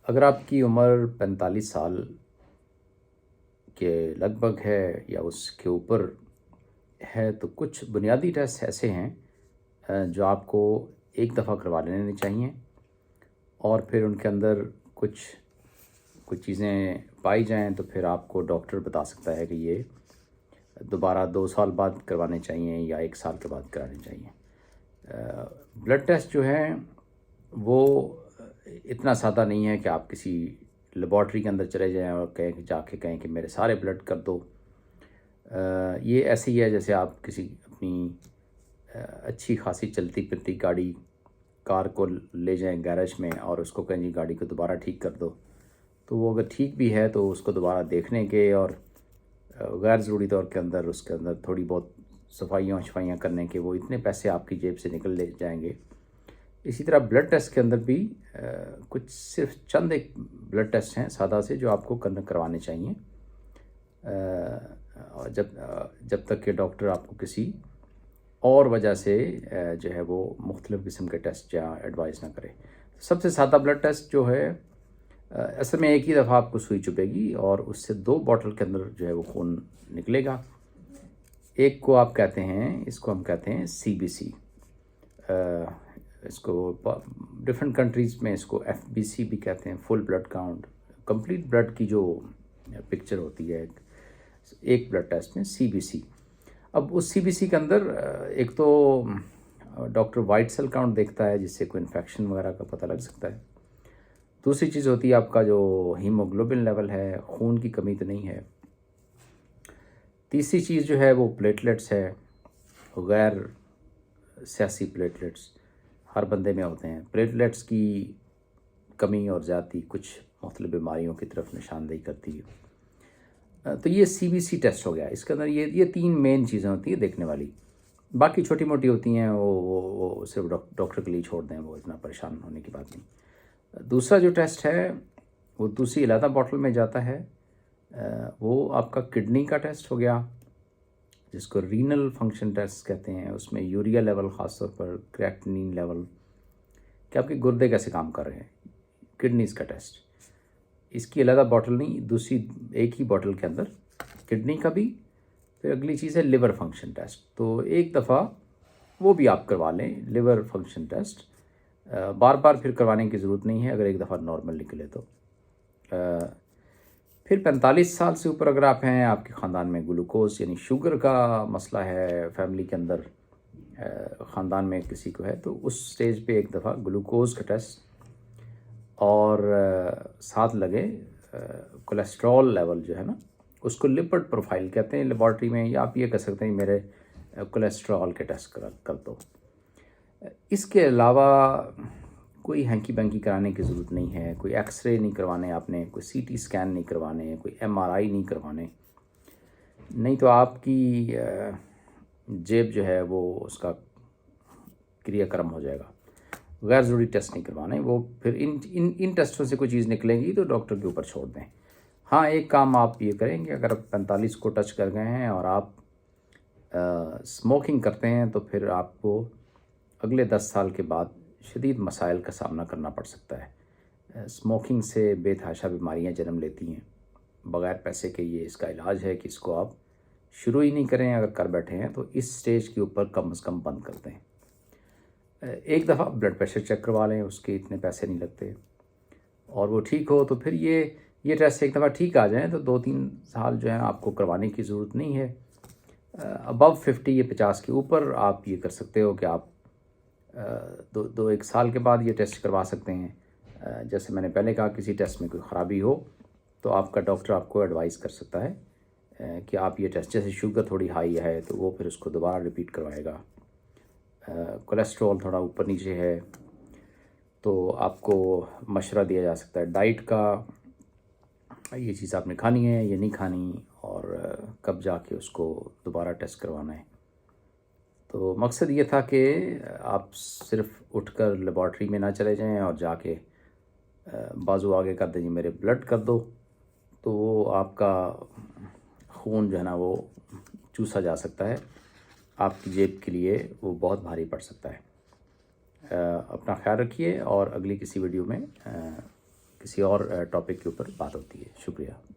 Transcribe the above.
اگر آپ کی عمر 45 سال کے لگ بھگ ہے یا اس کے اوپر ہے تو کچھ بنیادی ٹیسٹ ایسے ہیں جو آپ کو ایک دفعہ کروا لینے چاہیے، اور پھر ان کے اندر کچھ چیزیں پائی جائیں تو پھر آپ کو ڈاکٹر بتا سکتا ہے کہ یہ دوبارہ 2 سال بعد کروانے چاہیے یا 1 سال کے بعد کرانے چاہیں۔ بلڈ ٹیسٹ جو ہیں وہ اتنا سادہ نہیں ہے کہ آپ کسی لیبارٹری کے اندر چلے جائیں اور کہیں کہ میرے سارے بلڈ کر دو۔ یہ ایسے ہی ہے جیسے آپ کسی اپنی اچھی خاصی چلتی پھرتی کار کو لے جائیں گیراج میں اور اس کو کہیں جی گاڑی کو دوبارہ ٹھیک کر دو، تو وہ اگر ٹھیک بھی ہے تو اس کو دوبارہ دیکھنے کے اور غیر ضروری طور کے اندر اس کے اندر تھوڑی بہت صفائیاں کرنے کے وہ اتنے پیسے آپ کی جیب سے نکل لے جائیں گے۔ اسی طرح بلڈ ٹیسٹ کے اندر بھی کچھ صرف چند ایک بلڈ ٹیسٹ ہیں سادہ سے جو آپ کو کروانے چاہیے، جب تک کہ ڈاکٹر آپ کو کسی اور وجہ سے جو ہے وہ مختلف قسم کے ٹیسٹ یا ایڈوائز نہ کرے۔ سب سے سادہ بلڈ ٹیسٹ جو ہے اصل میں ایک ہی دفعہ آپ کو سوئی چبھے گی اور اس سے 2 بوٹل کے اندر جو ہے وہ خون نکلے گا۔ ایک کو آپ کہتے ہیں، اس کو ہم کہتے ہیں CBC، اس کو ڈفرینٹ کنٹریز میں اس کو FBC بھی کہتے ہیں، فل بلڈ کاؤنٹ، کمپلیٹ بلڈ کی جو پکچر ہوتی ہے ایک بلڈ ٹیسٹ میں CBC۔ اب اس CBC کے اندر ایک تو ڈاکٹر وائٹ سیل کاؤنٹ دیکھتا ہے جس سے کوئی انفیکشن وغیرہ کا پتہ لگ سکتا ہے۔ دوسری چیز ہوتی ہے آپ کا جو ہیموگلوبن لیول ہے، خون کی کمی تو نہیں ہے۔ تیسری چیز جو ہے وہ پلیٹلیٹس ہے، غیر سیاسی پلیٹلیٹس ہر بندے میں ہوتے ہیں۔ پلیٹلیٹس کی کمی اور زیادتی کچھ مختلف بیماریوں کی طرف نشاندہی کرتی ہے۔ تو یہ CBC ٹیسٹ ہو گیا۔ اس کے اندر یہ 3 مین چیزیں ہوتی ہیں دیکھنے والی، باقی چھوٹی موٹی ہوتی ہیں وہ صرف ڈاکٹر کے لیے چھوڑ دیں، وہ اتنا پریشان ہونے کی بات نہیں۔ دوسرا جو ٹیسٹ ہے وہ دوسری علیحدہ باٹل میں جاتا ہے، وہ آپ کا کڈنی کا ٹیسٹ ہو گیا جس کو رینل فنکشن ٹیسٹ کہتے ہیں۔ اس میں یوریا لیول، خاص طور پر کریاٹینین لیول، کہ آپ کے گردے کیسے کام کر رہے ہیں، کڈنیز کا ٹیسٹ۔ اس کی علیحدہ باٹل نہیں، دوسری ایک ہی باٹل کے اندر کڈنی کا بھی۔ پھر اگلی چیز ہے لیور فنکشن ٹیسٹ، تو ایک دفعہ وہ بھی آپ کروا لیں، لیور فنکشن ٹیسٹ بار بار پھر کروانے کی ضرورت نہیں ہے اگر ایک دفعہ نارمل نکلے تو۔ پھر 45 سال سے اوپر اگر آپ ہیں، آپ کے خاندان میں گلوکوز یعنی شوگر کا مسئلہ ہے، فیملی کے اندر خاندان میں کسی کو ہے، تو اس سٹیج پہ ایک دفعہ گلوکوز کا ٹیسٹ اور ساتھ لگے کولیسٹرول لیول جو ہے نا، اس کو لپڈ پروفائل کہتے ہیں لیبارٹری میں، یا آپ یہ کہہ سکتے ہیں میرے کولیسٹرول کے ٹیسٹ کر دو۔ اس کے علاوہ کوئی ہینکی بینکی کرانے کی ضرورت نہیں ہے، کوئی ایکس رے نہیں کروانے آپ نے، کوئی CT اسکین نہیں کروانے، کوئی MRI نہیں کروانے، نہیں تو آپ کی جیب جو ہے وہ اس کا کریا کرم ہو جائے گا۔ غیر ضروری ٹیسٹ نہیں کروانے، وہ پھر ان ٹیسٹوں سے کوئی چیز نکلے گی تو ڈاکٹر کے اوپر چھوڑ دیں۔ ہاں، ایک کام آپ یہ کریں کہ اگر آپ 45 کو ٹچ کر گئے ہیں اور آپ اسموکنگ کرتے ہیں تو پھر آپ کو اگلے 10 سال کے بعد شدید مسائل کا سامنا کرنا پڑ سکتا ہے۔ اسموکنگ سے بے تحاشا بیماریاں جنم لیتی ہیں بغیر پیسے کے۔ یہ اس کا علاج ہے کہ اس کو آپ شروع ہی نہیں کریں، اگر کر بیٹھے ہیں تو اس سٹیج کے اوپر کم از کم بند کر دیں۔ ایک دفعہ بلڈ پریشر چیک کروا لیں، اس کے اتنے پیسے نہیں لگتے، اور وہ ٹھیک ہو تو پھر یہ ٹیسٹ ایک دفعہ ٹھیک آ جائیں تو 2-3 سال جو ہے آپ کو کروانے کی ضرورت نہیں ہے۔ ابو 50 یا 50 کے اوپر آپ یہ کر سکتے ہو کہ آپ 1 سال کے بعد یہ ٹیسٹ کروا سکتے ہیں۔ جیسے میں نے پہلے کہا، کسی ٹیسٹ میں کوئی خرابی ہو تو آپ کا ڈاکٹر آپ کو ایڈوائز کر سکتا ہے کہ آپ یہ ٹیسٹ، جیسے شوگر تھوڑی ہائی ہے تو وہ پھر اس کو دوبارہ ریپیٹ کروائے گا، کولیسٹرول تھوڑا اوپر نیچے ہے تو آپ کو مشورہ دیا جا سکتا ہے ڈائٹ کا، یہ چیز آپ نے کھانی ہے یہ نہیں کھانی، اور کب جا کے اس کو دوبارہ ٹیسٹ کروانا ہے۔ تو مقصد یہ تھا کہ آپ صرف اٹھ کر لیبارٹری میں نہ چلے جائیں اور جا کے بازو آگے کر دیں جی میرے بلڈ کر دو، تو وہ آپ کا خون جو ہے نا وہ چوسا جا سکتا ہے، آپ کی جیب کے لیے وہ بہت بھاری پڑ سکتا ہے۔ اپنا خیال رکھیے، اور اگلی کسی ویڈیو میں کسی اور ٹاپک کے اوپر بات ہوتی ہے. شکریہ.